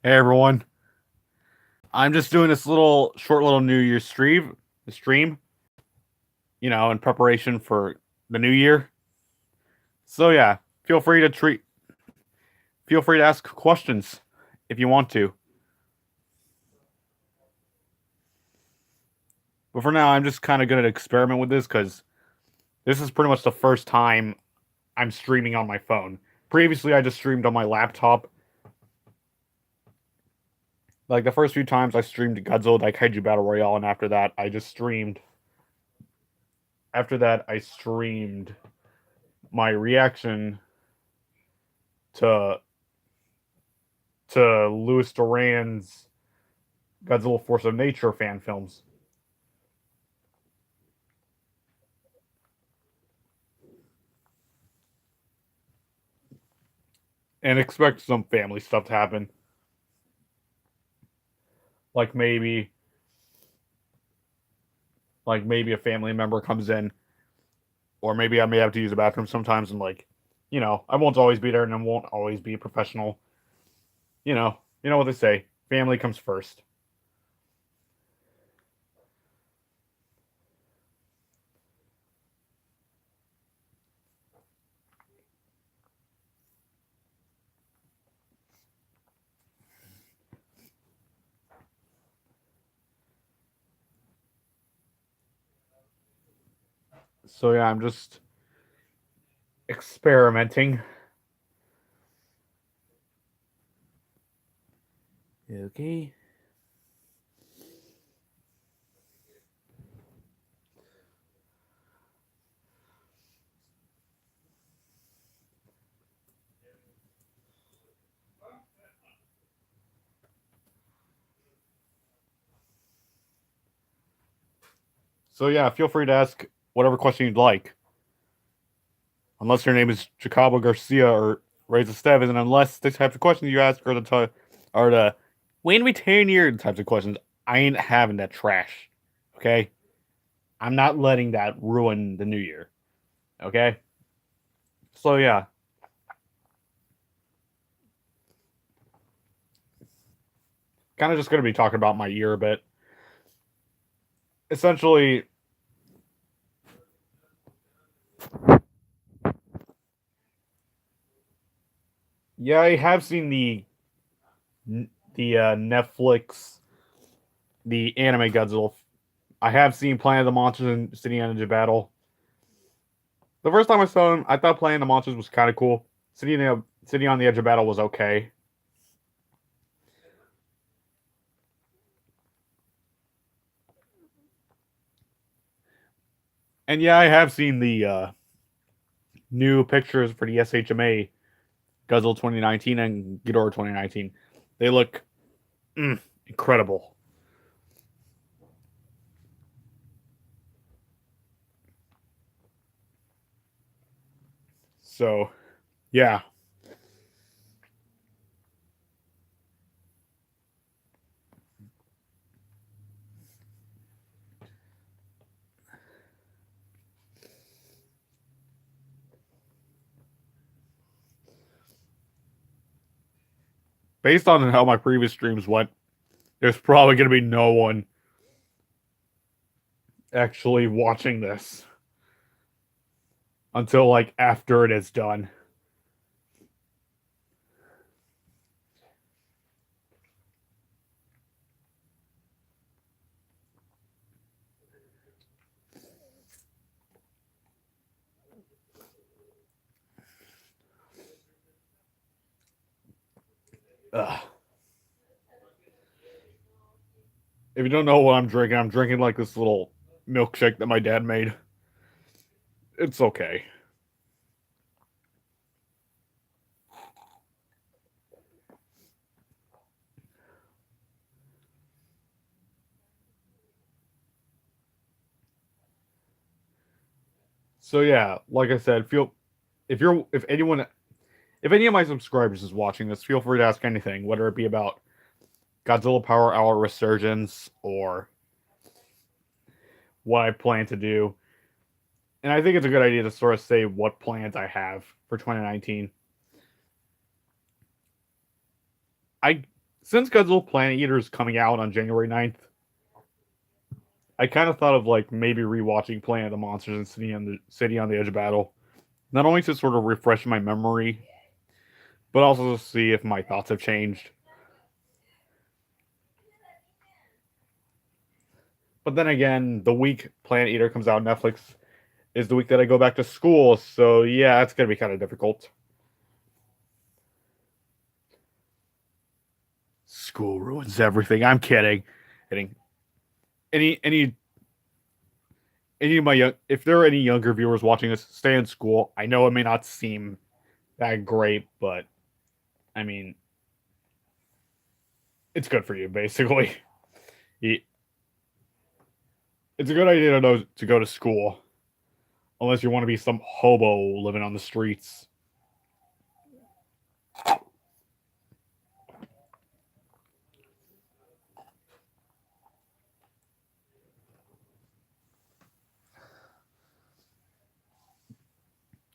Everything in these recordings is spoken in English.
Hey everyone. I'm just doing this short little New Year's stream, in preparation for the new year. So yeah, feel free to treat feel free to ask questions if you want to. But for now, I'm just kind of going to experiment with this cuz this is pretty much the first time I'm streaming on my phone. Previously, I just streamed on my laptop. Like the first few times I streamed Godzilla Daikaiju Battle Royale, and after that I streamed my reaction to Louis Duran's Godzilla Force of Nature fan films. And expect some family stuff to happen. Like maybe a family member comes in, or maybe I may have to use the bathroom sometimes, and I won't always be there and I won't always be professional. You know what they say, family comes first. So yeah, I'm just experimenting. Okay. So yeah, feel free to ask whatever question you'd like. Unless your name is Jacobo Garcia or Reza Steves, and unless the types of questions you ask are the when we turn your types of questions, I ain't having that trash. Okay? I'm not letting that ruin the new year. Okay? So yeah. Kind of just gonna be talking about my year a bit. Essentially, yeah, I have seen the Netflix the anime Godzilla. I have seen Planet of the Monsters and City on the Edge of Battle. The first time I saw him, I thought Planet of the Monsters was kind of cool. City on the Edge of Battle was okay. And yeah, I have seen the new pictures for the SHMA Godzilla 2019 and Ghidorah 2019. They look incredible. So, yeah. Based on how my previous streams went, there's probably going to be no one actually watching this until after it is done. Ugh. If you don't know what I'm drinking like this little milkshake that my dad made. It's okay. So yeah, like I said, feel if any of my subscribers is watching this, feel free to ask anything, whether it be about Godzilla Power Hour Resurgence or what I plan to do. And I think it's a good idea to sort of say what plans I have for 2019. I since Godzilla Planet Eater is coming out on January 9th, I kind of thought of like maybe rewatching Planet of the Monsters and City on the Edge of Battle, not only to sort of refresh my memory, but also to see if my thoughts have changed. But then again, the week Planet Eater comes out on Netflix is the week that I go back to school, so yeah, it's gonna be kind of difficult. School ruins everything. I'm kidding. Kidding. Any of my young, if there are any younger viewers watching this, stay in school. I know it may not seem that great, but I mean, it's good for you, basically. It's a good idea to go to school, unless you want to be some hobo living on the streets.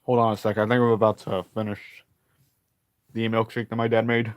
Hold on a sec. I think I'm about to finish the milkshake that my dad made.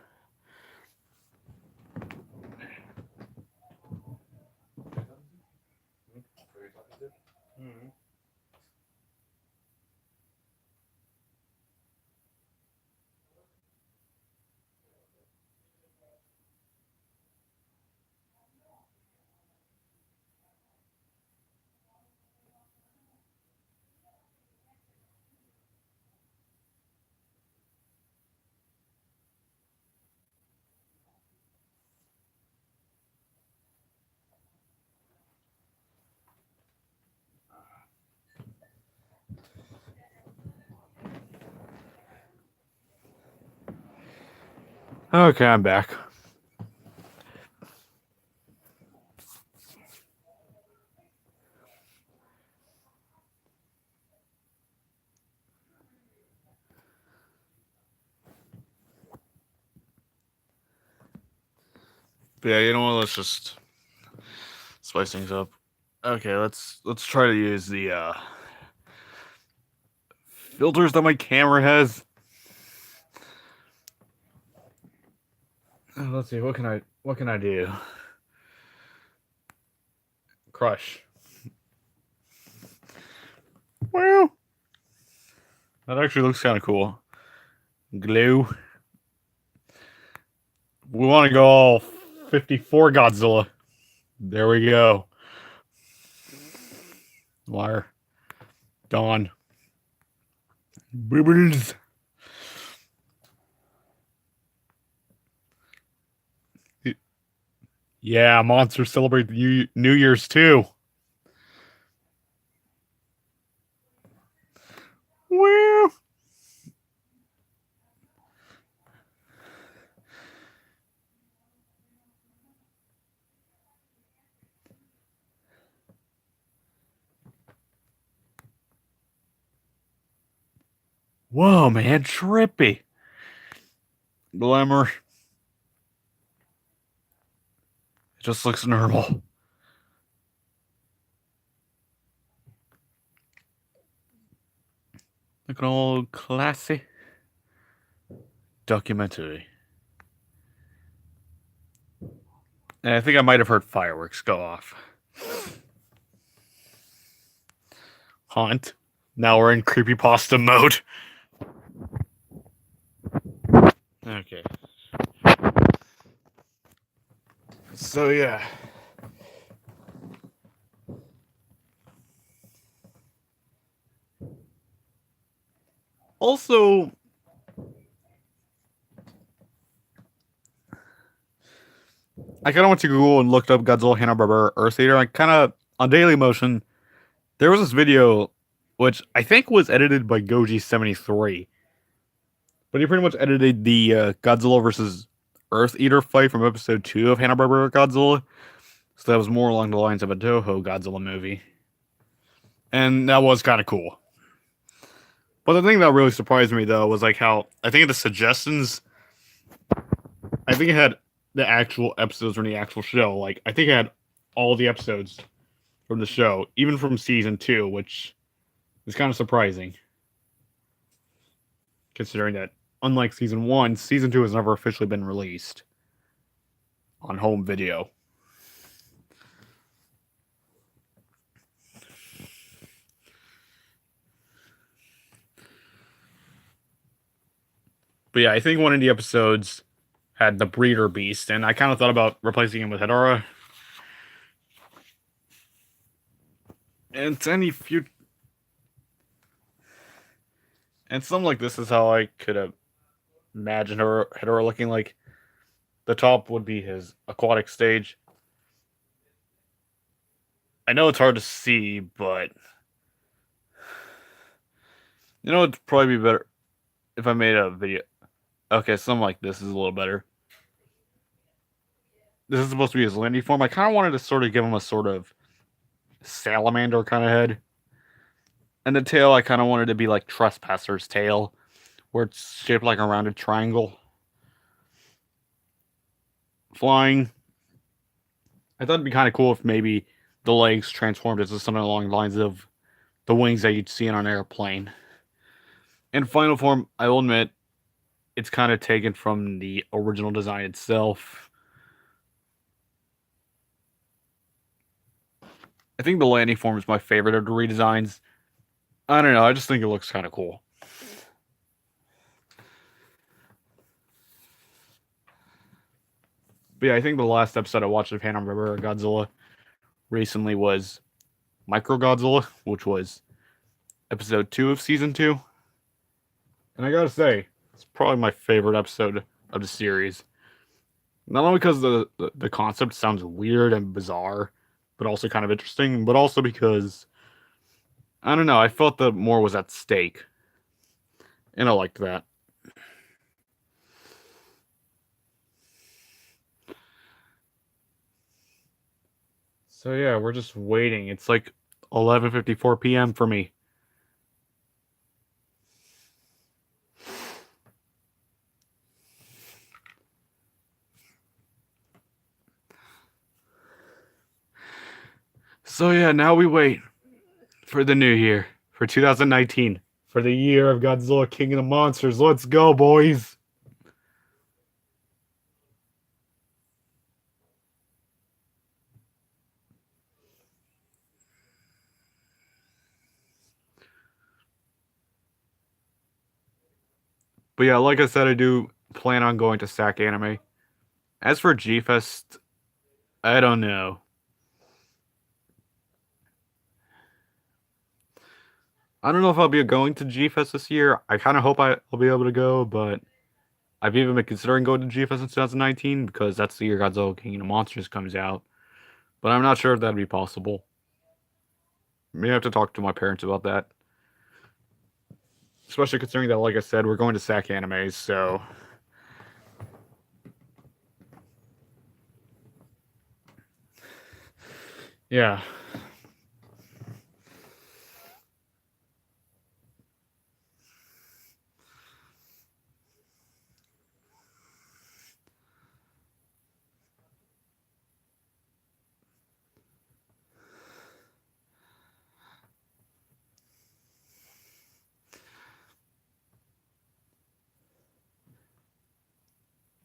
Okay, I'm back. But yeah, you know what? Let's just spice things up. Okay, let's try to use the filters that my camera has. Let's see, what can I do? Crush. Well, that actually looks kind of cool. Glue. We want to go all 54 Godzilla. There we go. Wire. Dawn. Boobles. Yeah, monsters celebrate New Year's too. Well, whoa, man, trippy. Glamour. It just looks normal. Looking all classy. Documentary. And I think I might have heard fireworks go off. Haunt. Now we're in creepypasta mode. Okay. So yeah. Also, I kind of went to Google and looked up Godzilla Hanna-Barbera Earth Eater. I kind of, on Dailymotion, there was this video, which I think was edited by Goji73. But he pretty much edited the Godzilla versus Earth Eater fight from episode 2 of Hanna-Barbera Godzilla. So that was more along the lines of a Toho Godzilla movie. And that was kind of cool. But the thing that really surprised me, though, was like how, I think the suggestions, I think it had the actual episodes from the actual show. Like, I think it had all the episodes from the show, even from season 2, which is kind of surprising. Considering that, unlike season 1, season 2 has never officially been released. on home video. But yeah, I think one of the episodes had the breeder beast, and I kind of thought about replacing him with Hedorah. And any few, and something like this is how I could have imagined Hedorah looking like. The top would be his aquatic stage. I know it's hard to see, but you know it'd probably be better if I made a video. Okay, something like this is a little better. This is supposed to be his landing form. I kind of wanted to sort of give him a sort of salamander kind of head. And the tail, I kind of wanted to be like Trespasser's tail, where it's shaped like a rounded triangle. Flying. I thought it'd be kind of cool if maybe the legs transformed into something along the lines of the wings that you'd see on an airplane. In final form, I will admit, it's kind of taken from the original design itself. I think the landing form is my favorite of the redesigns. I don't know, I just think it looks kind of cool. But yeah, I think the last episode I watched of Hanna-Barbera Godzilla recently was Micro Godzilla, which was episode 2 of season 2. And I gotta say, it's probably my favorite episode of the series. Not only because the concept sounds weird and bizarre, but also kind of interesting, but also because, I don't know, I felt that more was at stake. And I liked that. So yeah, we're just waiting. It's like 11:54 p.m. for me. So yeah, now we wait for the new year, for 2019, for the year of Godzilla King of the Monsters. Let's go, boys! But yeah, like I said, I do plan on going to SAC Anime. As for G-Fest, I don't know. I don't know if I'll be going to G-Fest this year. I kind of hope I'll be able to go, but I've even been considering going to G-Fest in 2019 because that's the year Godzilla King of the Monsters comes out. But I'm not sure if that'd be possible. May have to talk to my parents about that. Especially considering that, like I said, we're going to SAC Animes, so... Yeah.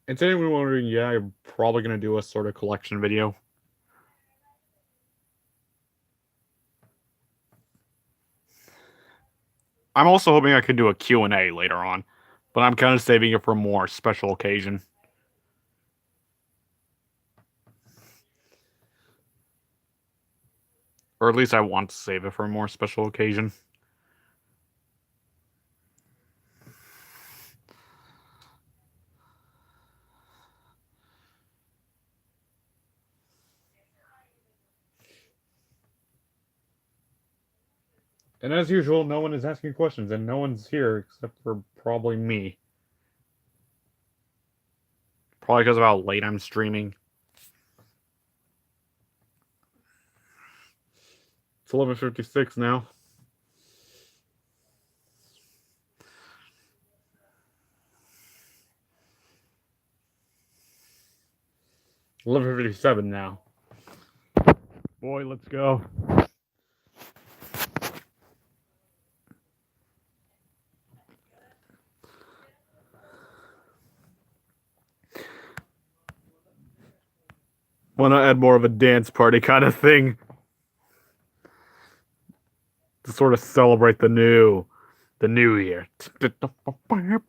And to anyone wondering, yeah, I'm probably going to do a sort of collection video. I'm also hoping I could do a Q&A later on, but I'm kind of saving it for a more special occasion. Or at least I want to save it for a more special occasion. And as usual, no one is asking questions, and no one's here except for probably me. Probably because of how late I'm streaming. It's 11:56 now. $11:57 now. Boy, let's go. Want to add more of a dance party kind of thing to sort of celebrate the new year. And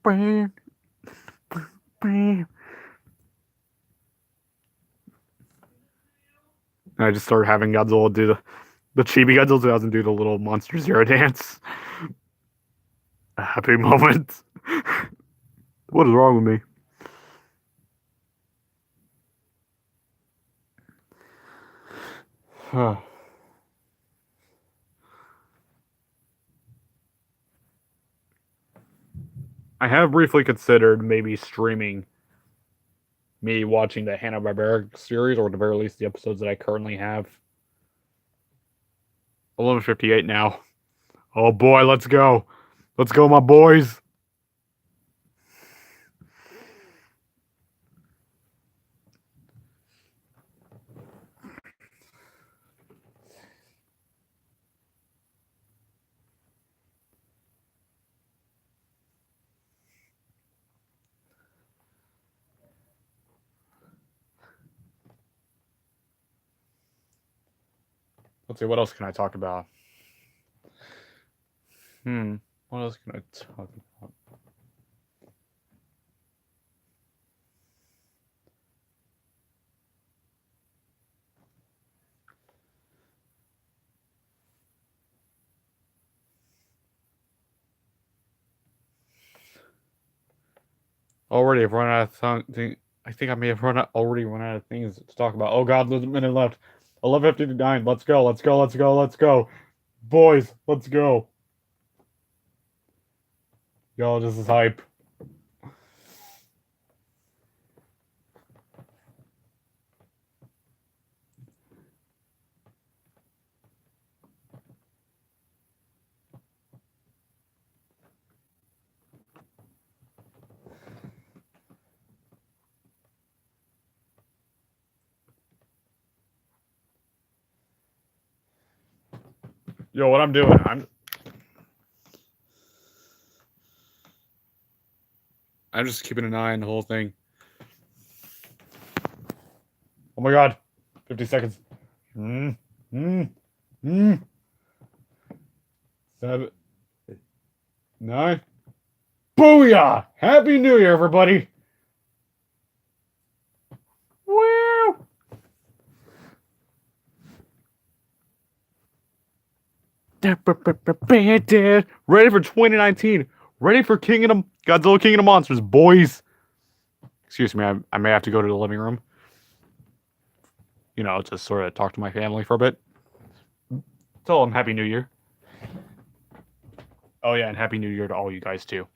I just started having Godzilla do the Chibi Godzilla 2000 do the little Monster Zero dance. A happy moment. What is wrong with me? I have briefly considered maybe streaming me watching the Hanna-Barbera series, or at the very least the episodes that I currently have. 11:58 now. Oh boy, let's go. Let's go, my boys. Let's see, what else can I talk about? What else can I talk about? Already, I've run out of things. I think I may have already run out of things to talk about. Oh god, there's a minute left. 11:59. Let's go. Let's go. Let's go. Let's go. Boys, let's go. Yo, this is hype. Yo, what I'm doing, I'm just keeping an eye on the whole thing. Oh my god. 50 seconds. 7, 9. Booyah! Happy New Year, everybody! Woo! Ready for 2019. Ready for Godzilla King of the Monsters, boys. Excuse me, I may have to go to the living room. You know, to sort of talk to my family for a bit. Tell them Happy New Year. Oh yeah, and Happy New Year to all you guys too.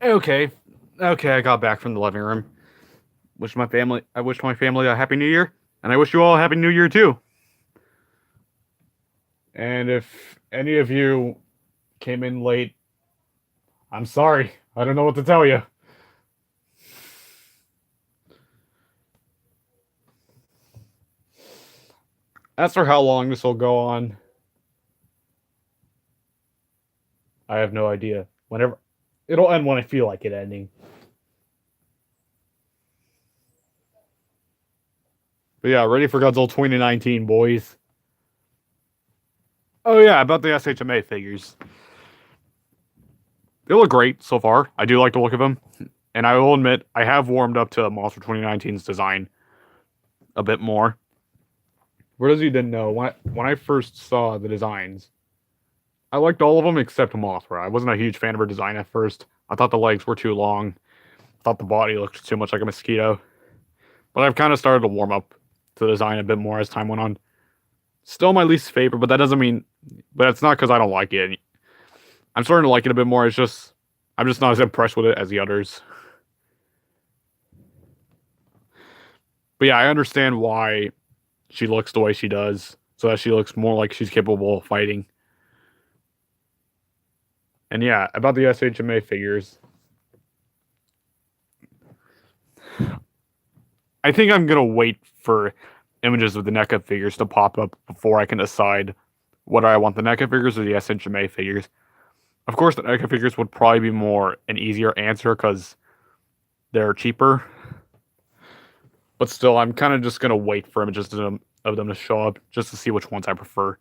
Okay. Okay, I got back from the living room. I wished my family a Happy New Year, and I wish you all a Happy New Year too. And if any of you came in late, I'm sorry. I don't know what to tell you. As for how long this will go on, I have no idea. Whenever it'll end when I feel like it ending. But yeah, ready for Godzilla 2019, boys. Oh yeah, about the SHMA figures. They look great so far. I do like the look of them. And I will admit, I have warmed up to Monster 2019's design a bit more. For those of you didn't know, when I first saw the designs, I liked all of them except Mothra. I wasn't a huge fan of her design at first. I thought the legs were too long. I thought the body looked too much like a mosquito. But I've kind of started to warm up to the design a bit more as time went on. Still my least favorite, but that doesn't mean. But it's not because I don't like it. I'm starting to like it a bit more. It's just I'm just not as impressed with it as the others. But yeah, I understand why she looks the way she does, so that she looks more like she's capable of fighting. And yeah, about the SHMA figures, I think I'm gonna wait for images of the NECA figures to pop up before I can decide whether I want the NECA figures or the SHMA figures. Of course, the NECA figures would probably be more an easier answer because they're cheaper. But still, I'm kind of just gonna wait for images of them to show up just to see which ones I prefer.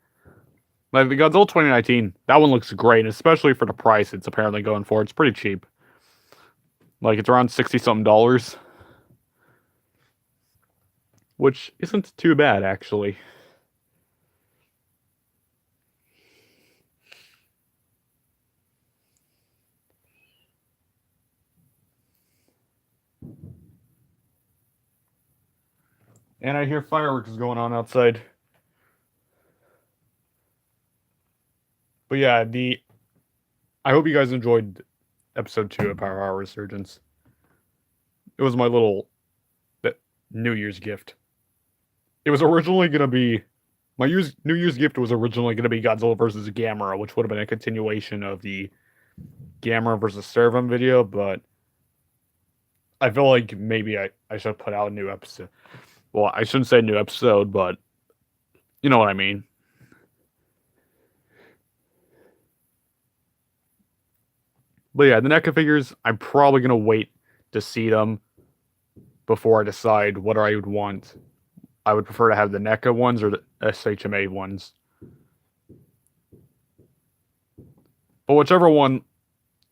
Like the Godzilla 2019, that one looks great, especially for the price it's apparently going for. It's pretty cheap. Like it's around 60 something dollars, which isn't too bad actually. And I hear fireworks going on outside. But yeah, I hope you guys enjoyed episode 2 of Power Hour Resurgence. It was my little New Year's gift. It was originally going to be New Year's gift was originally going to be Godzilla versus Gamera, which would have been a continuation of the Gamera versus Cerebrum video, but I feel like maybe I should put out a new episode. Well, I shouldn't say new episode, but you know what I mean. But yeah, the NECA figures, I'm probably going to wait to see them before I decide what I would want. I would prefer to have the NECA ones or the SHMA ones. But whichever one,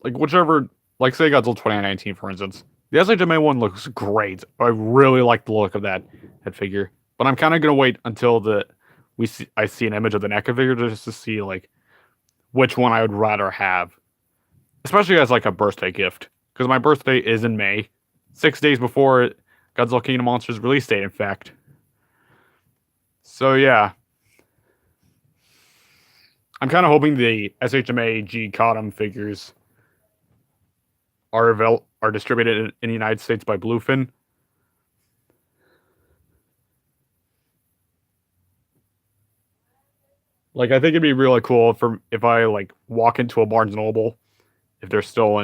like say Godzilla 2019, for instance, the SHMA one looks great. I really like the look of that figure. But I'm kind of going to wait until I see an image of the NECA figure just to see like which one I would rather have. Especially as like a birthday gift. Because my birthday is in May. 6 days before Godzilla King of Monsters release date, in fact. So yeah. I'm kind of hoping the SHMA G Cottom figures are distributed in the United States by Bluefin. Like I think it'd be really cool if I like walk into a Barnes and Noble if they're still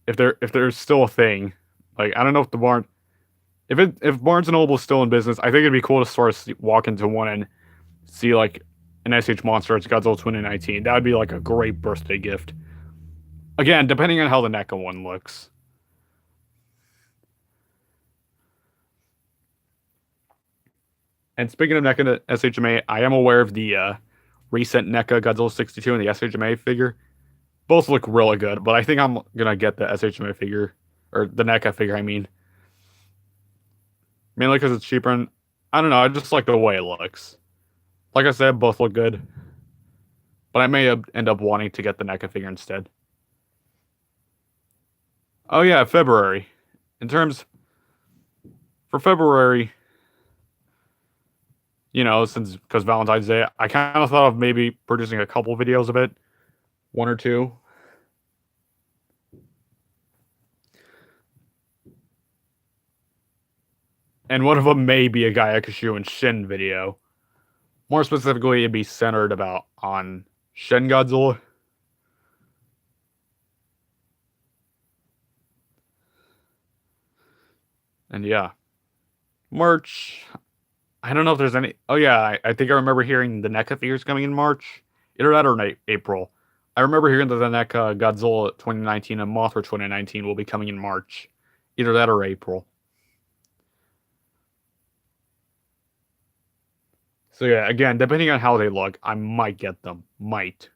if there's still a thing. Like I don't know if if Barnes and Noble is still in business, I think it'd be cool to sort of walk into one and see like an SH Monsters Godzilla 2019. That would be like a great birthday gift. Again, depending on how the NECA one looks. And speaking of NECA SHMA, I am aware of the recent NECA Godzilla 62 and the SHMA figure. Both look really good, but I think I'm gonna get the SHMA figure, or the NECA figure, I mean. Mainly because it's cheaper, and I don't know, I just like the way it looks. Like I said, both look good. But I may end up wanting to get the NECA figure instead. Oh yeah, February. For February, because Valentine's Day, I kind of thought of maybe producing a couple videos of it. One or two. And one of them may be a Gyakushu and Shin video. More specifically, it'd be centered on Shin Godzilla. And yeah. Merch. I don't know if there's any. Oh yeah, I think I remember hearing the NECA figures coming in March. Either that or in April. I remember hearing that the NECA Godzilla 2019 and Mothra 2019 will be coming in March. Either that or April. So yeah, again, depending on how they look, I might get them. Might.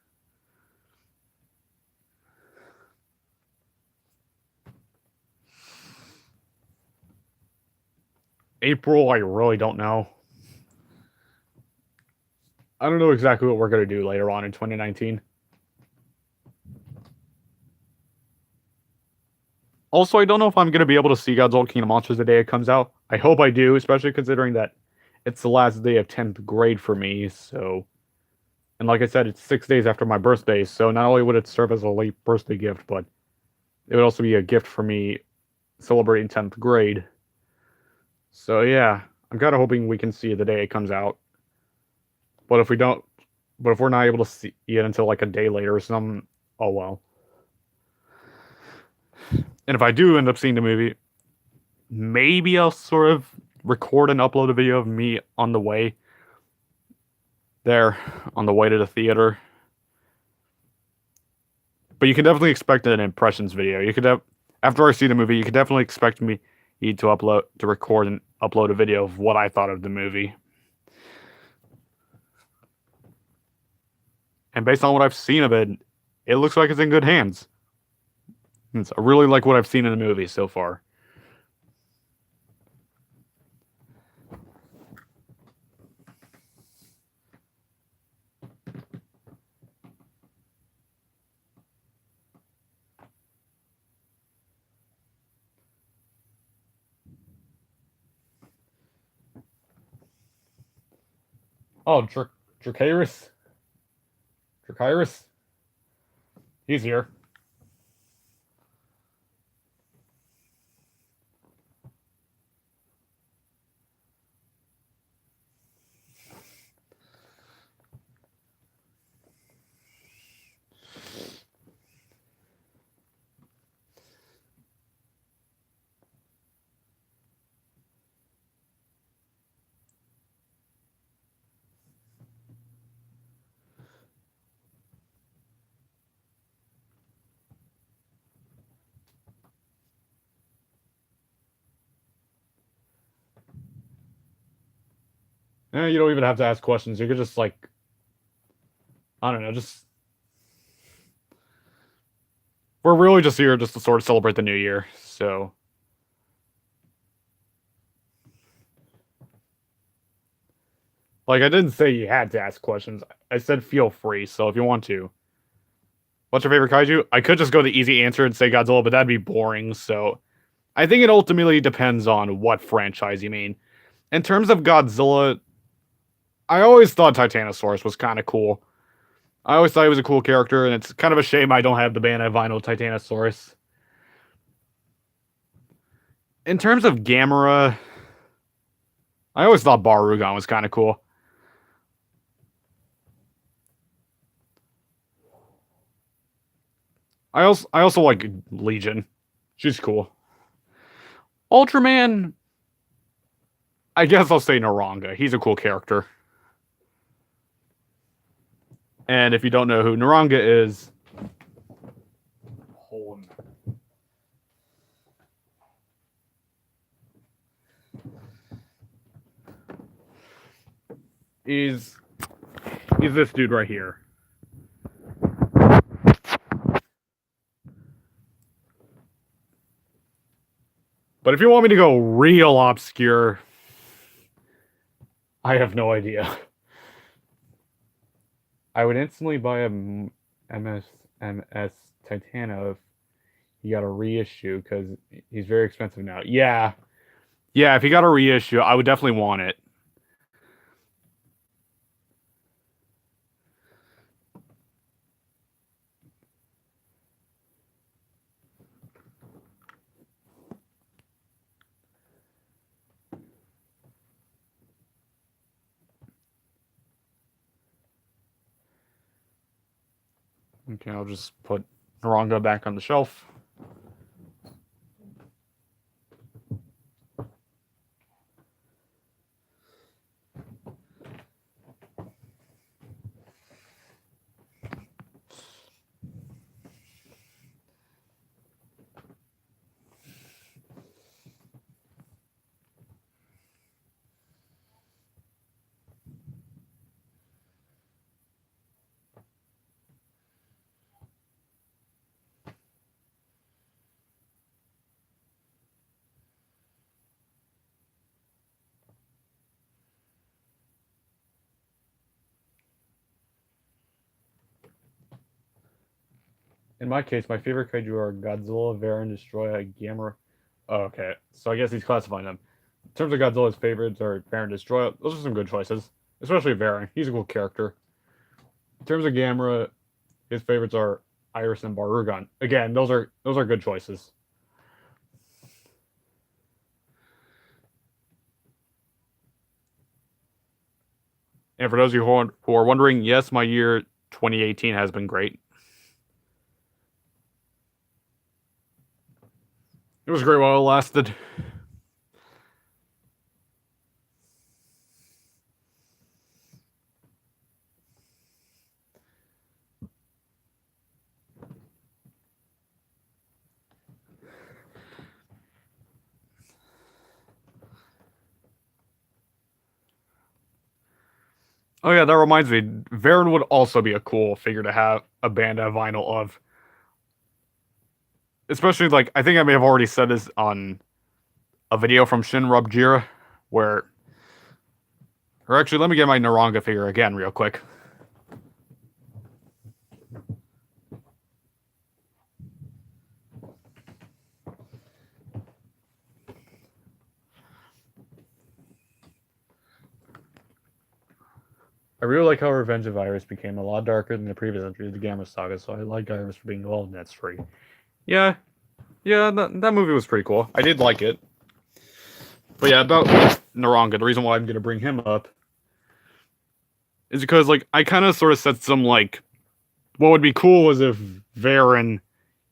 April, I really don't know. I don't know exactly what we're going to do later on in 2019. Also, I don't know if I'm going to be able to see Godzilla King of Monsters the day it comes out. I hope I do, especially considering that it's the last day of 10th grade for me, so... And like I said, it's 6 days after my birthday, so not only would it serve as a late birthday gift, but it would also be a gift for me celebrating 10th grade. So yeah, I'm kind of hoping we can see it the day it comes out. But if we don't, but if we're not able to see it until like a day later or something, oh well. And if I do end up seeing the movie, maybe I'll sort of record and upload a video of me on the way there, on the way to the theater. But you can definitely expect an impressions video. You could have, after I see the movie, you could definitely expect me to record and upload a video of what I thought of the movie. And based on what I've seen of it, it looks like it's in good hands. I really like what I've seen in the movie so far. Oh, Dracarys? Dracarys? He's here. You don't even have to ask questions. You could just like, I don't know, just we're really just here just to sort of celebrate the new year. So like I didn't say you had to ask questions. I said feel free. So if you want to. What's your favorite kaiju? I could just go the easy answer and say Godzilla, but that'd be boring. So I think it ultimately depends on what franchise you mean. In terms of Godzilla, I always thought Titanosaurus was kind of cool. I always thought he was a cool character, and it's kind of a shame I don't have the Bandai Vinyl Titanosaurus. In terms of Gamera, I always thought Barugon was kind of cool. I also like Legion. She's cool. Ultraman, I guess I'll say Naranga. He's a cool character. And if you don't know who Naranga is, he's this dude right here. But if you want me to go real obscure, I have no idea. I would instantly buy a MS Titano if he got a reissue because he's very expensive now. Yeah. Yeah, if he got a reissue, I would definitely want it. Okay, I'll just put Naranga back on the shelf. In my case, my favorite kaiju are Godzilla, Varan, Destroyer, Gamera. Oh, okay, so I guess he's classifying them. In terms of Godzilla's favorites are Varan, Destroyer. Those are some good choices, especially Varan. He's a cool character. In terms of Gamera, his favorites are Iris and Barugan. Again, those are good choices. And for those of you who are wondering, yes, my year 2018 has been great. It was great while it lasted. Oh yeah, that reminds me. Varan would also be a cool figure to have a Bandai vinyl of. Especially like I think I may have already said this on a video from Shinrub Jira, where or actually let me get my Naranga figure again real quick. I really like how Revenge of Iris became a lot darker than the previous entry of the Gamma Saga, so I like Iris for being involved in that story. Yeah, yeah, that movie was pretty cool. I did like it. But yeah, about Naranga, the reason why I'm gonna bring him up is because like I kind of sort of set some like what would be cool was if Varan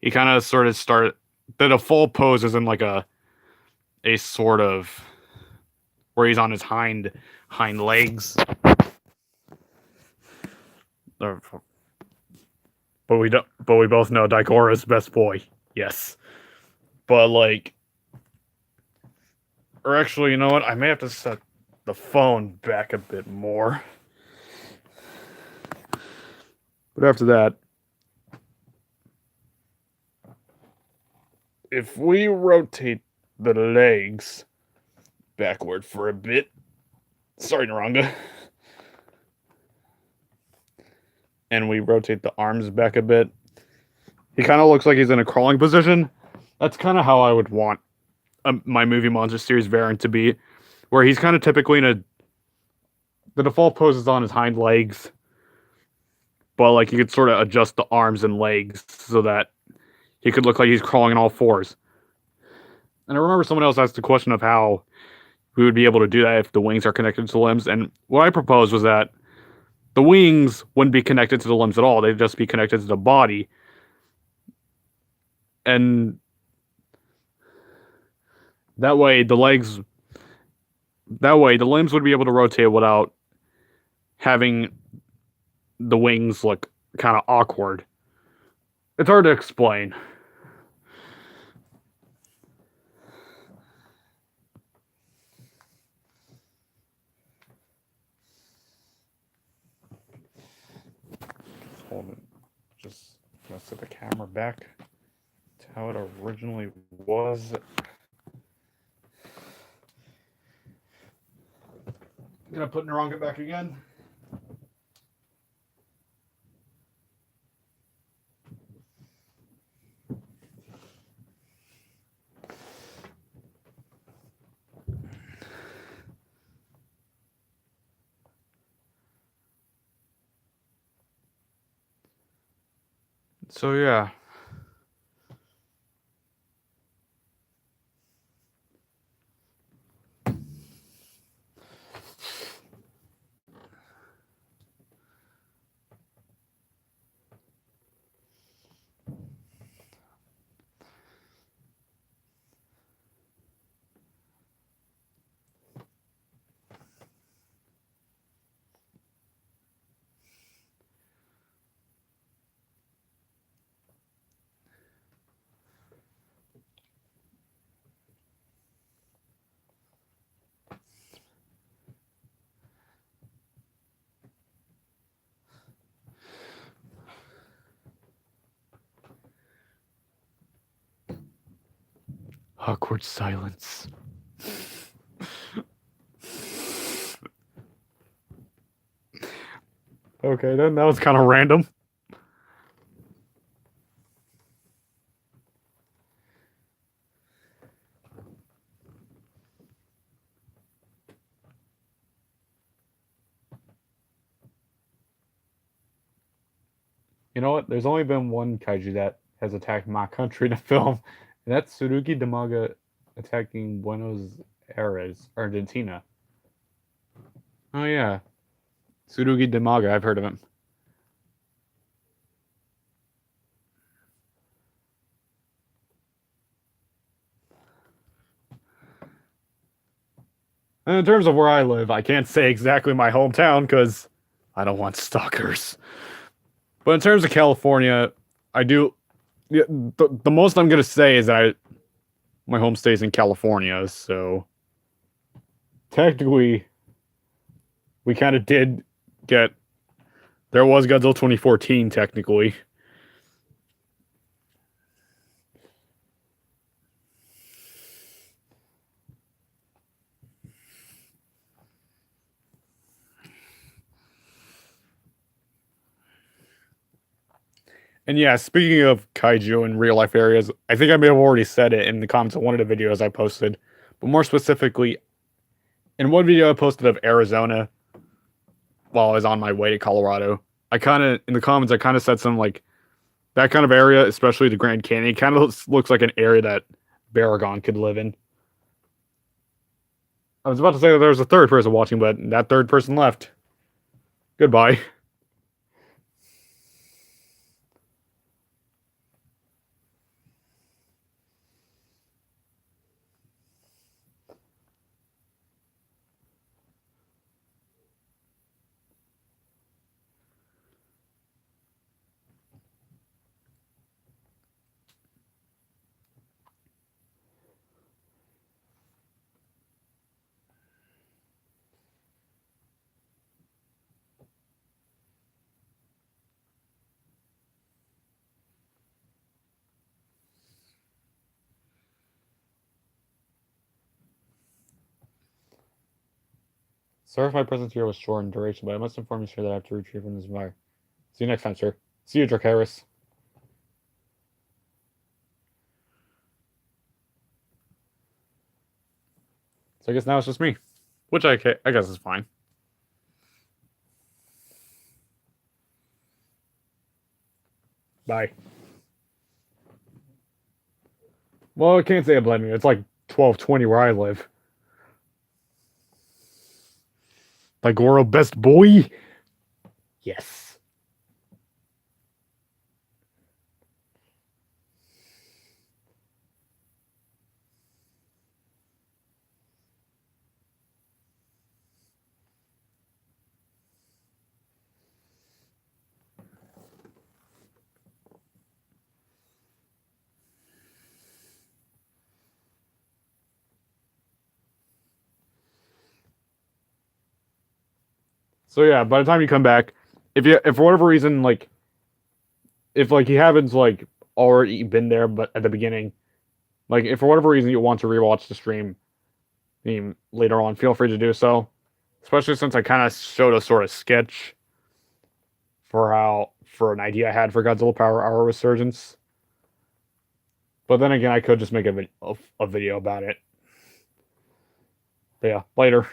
he kind of sort of started the default pose is in like a sort of where he's on his hind legs. But we don't. But we both know Daikora's best boy. Yes, but like, or actually, you know what? I may have to set the phone back a bit more. But after that, if we rotate the legs backward for a bit, sorry, Naranga, and we rotate the arms back a bit, he kind of looks like he's in a crawling position. That's kind of how I would want my movie monster series Varan to be, where he's kind of typically in a the default pose is on his hind legs, but like you could sort of adjust the arms and legs so that he could look like he's crawling on all fours. And I remember someone else asked the question of how we would be able to do that if the wings are connected to the limbs. And what I proposed was that the wings wouldn't be connected to the limbs at all. They'd just be connected to the body. And that way the limbs would be able to rotate without having the wings look kind of awkward. It's hard to explain. Hold it. Just gonna set the camera back to how it originally was. I'm gonna put Naranga back again. So yeah. Awkward silence. Okay, then that was kind of random. You know what? There's only been one kaiju that has attacked my country in a film, and that's Tsurugi Damaga attacking Buenos Aires, Argentina. Oh yeah, Tsurugi Damaga. I've heard of him. And in terms of where I live, I can't say exactly my hometown because I don't want stalkers. But in terms of California, I do. Yeah, the most I'm gonna say is that my home stays in California, so technically we kind of did get. There was Godzilla 2014 technically. And yeah, speaking of kaiju in real life areas, I think I may have already said it in the comments of one of the videos I posted, but more specifically, in one video I posted of Arizona while I was on my way to Colorado, I kind of, in the comments, I kind of said something like, that kind of area, especially the Grand Canyon, kind of looks like an area that Baragon could live in. I was about to say that there was a third person watching, but that third person left. Goodbye. Sorry if my presence here was short in duration, but I must inform you, sir, that I have to retrieve from this fire. See you next time, sir. See you, Dracarys. So I guess now it's just me, which I guess is fine. Bye. Well, I can't say I blame you. It's like 12:20 where I live. Like Goro, best boy. Yes. So yeah, by the time you come back, if for whatever reason if like you haven't like already been there, but at the beginning, like if for whatever reason you want to rewatch the stream later on, feel free to do so. Especially since I kind of showed a sort of sketch for an idea I had for Godzilla Power Hour Resurgence. But then again, I could just make a video about it. But yeah, later.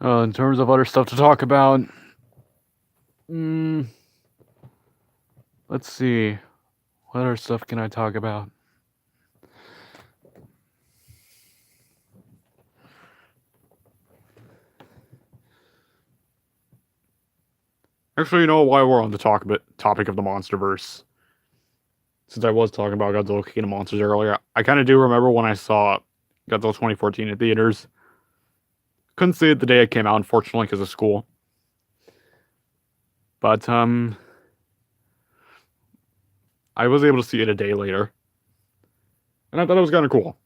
In terms of other stuff to talk about, mm, let's see. What other stuff can I talk about? Actually, you know, while we're on the topic of the MonsterVerse, since I was talking about Godzilla King of Monsters earlier, I kind of do remember when I saw Godzilla 2014 in theaters. Couldn't see it the day it came out, unfortunately, because of school. But I was able to see it a day later, and I thought it was kind of cool.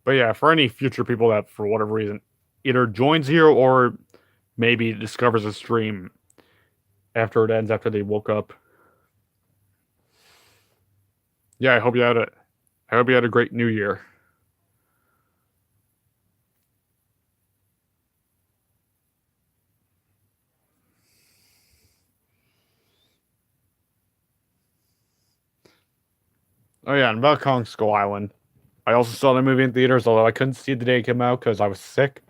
But yeah, for any future people that, for whatever reason, either joins here or maybe discovers a stream after it ends, after they woke up. Yeah, I hope you had a great New Year. Oh yeah, and about Kong Skull Island. I also saw the movie in theaters, although I couldn't see it the day it came out because I was sick.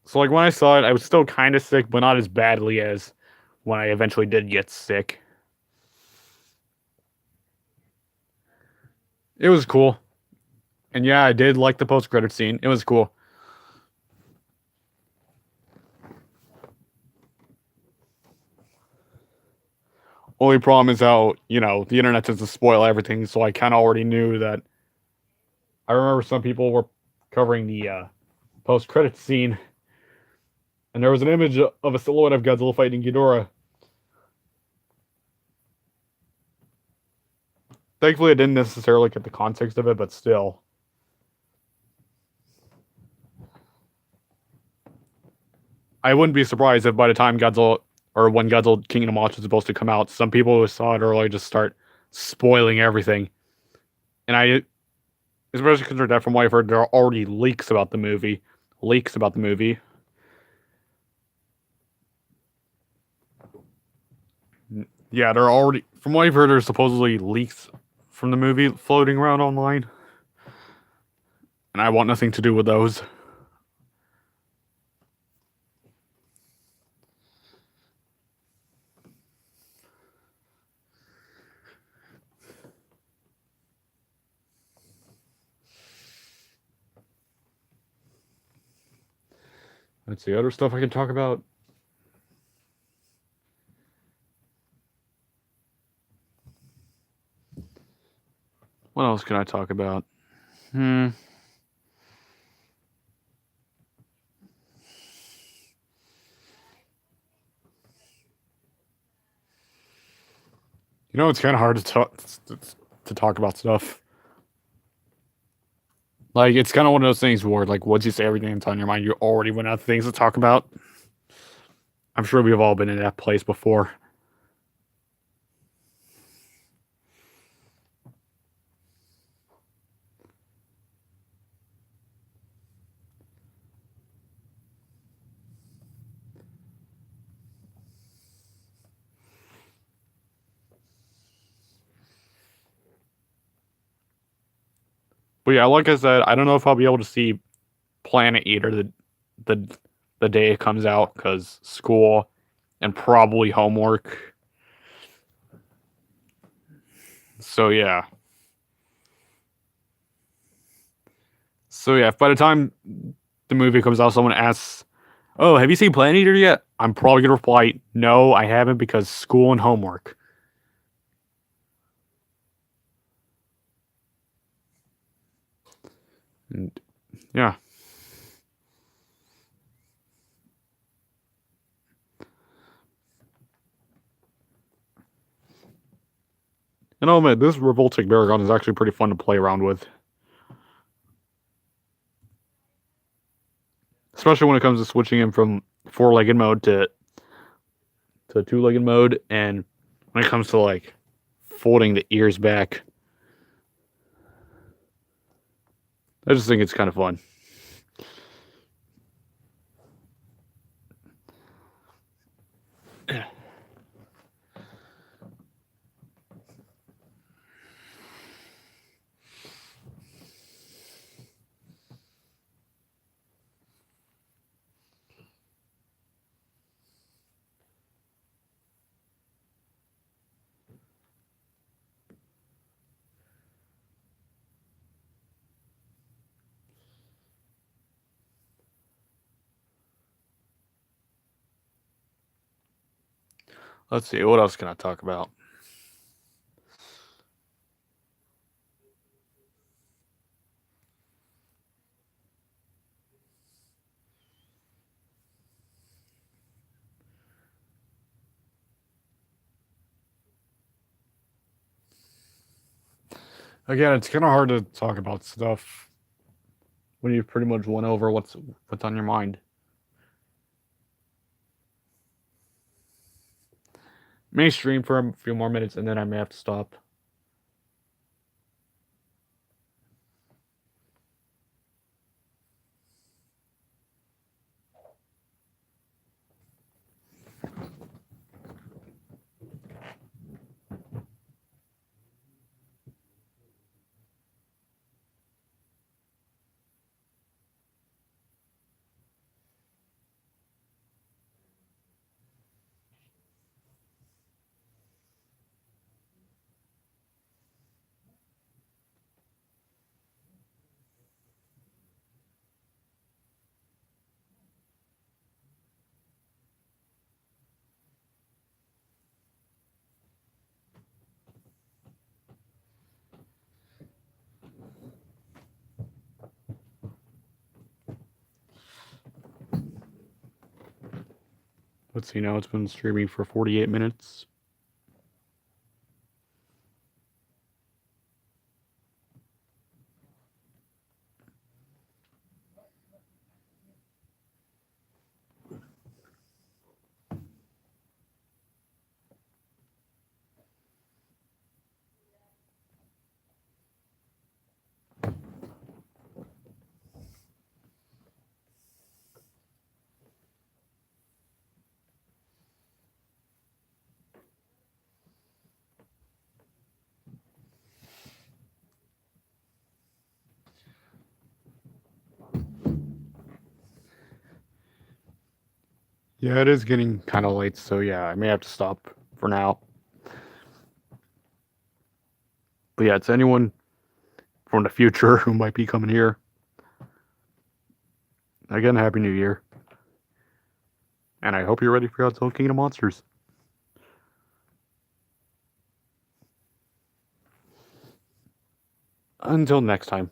So like when I saw it, I was still kind of sick, but not as badly as when I eventually did get sick. It was cool. And yeah, I did like the post-credit scene. It was cool. Only problem is how, you know, the internet tends to spoil everything, so I kind of already knew that. I remember some people were covering the post-credit scene, and there was an image of a silhouette of Godzilla fighting Ghidorah. Thankfully, I didn't necessarily get the context of it, but still. I wouldn't be surprised if by the time Godzilla, or when Godzilla King of the Monsters is supposed to come out, some people who saw it early just start spoiling everything. And I, especially considering that from what I've heard, there are already leaks about the movie. Yeah, there are already, from what I've heard, there's supposedly leaks from the movie floating around online. And I want nothing to do with those. Let's see, other stuff I can talk about. What else can I talk about? You know, it's kind of hard to talk about stuff. Like, it's kind of one of those things where, like, once you say everything that's on your mind, you already run out of things to talk about. I'm sure we've all been in that place before. But yeah, like I said, I don't know if I'll be able to see Planet Eater the the day it comes out because school and probably homework. So yeah. So yeah, if by the time the movie comes out, someone asks, "Oh, have you seen Planet Eater yet?" I'm probably gonna reply, "No, I haven't because school and homework." And yeah. And I'll admit, this Revolting Baragon is actually pretty fun to play around with. especially when it comes to switching him from four-legged mode to two-legged mode, and when it comes to like folding the ears back. I just think it's kind of fun. Let's see, what else can I talk about? Again, it's kind of hard to talk about stuff when you've pretty much went over what's on your mind. May stream for a few more minutes and then I may have to stop. Let's see, now it's been streaming for 48 minutes. Yeah, it is getting kind of late, so yeah, I may have to stop for now. But yeah, to anyone from the future who might be coming here, again, Happy New Year. And I hope you're ready for Godzilla King of Monsters. Until next time.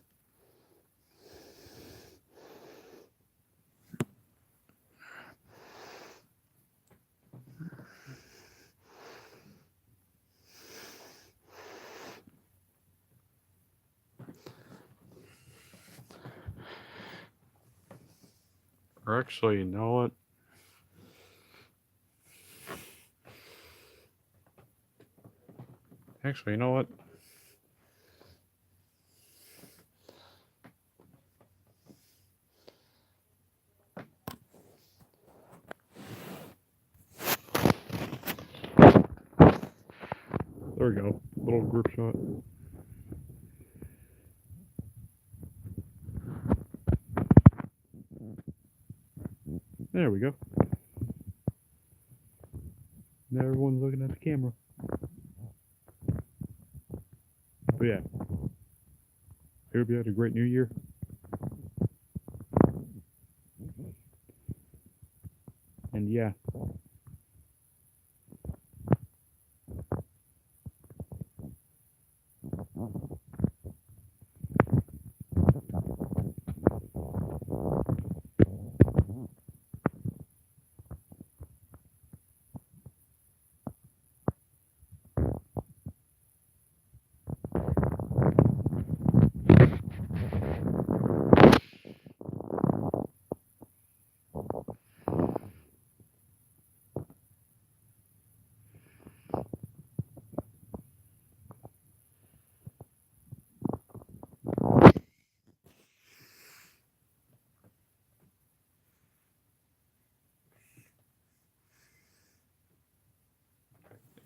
Or actually, you know what? Actually, you know what? There we go. Little group shot. There we go. Now everyone's looking at the camera. But yeah. I hope you had a great new year. And yeah.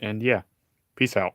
And yeah, peace out.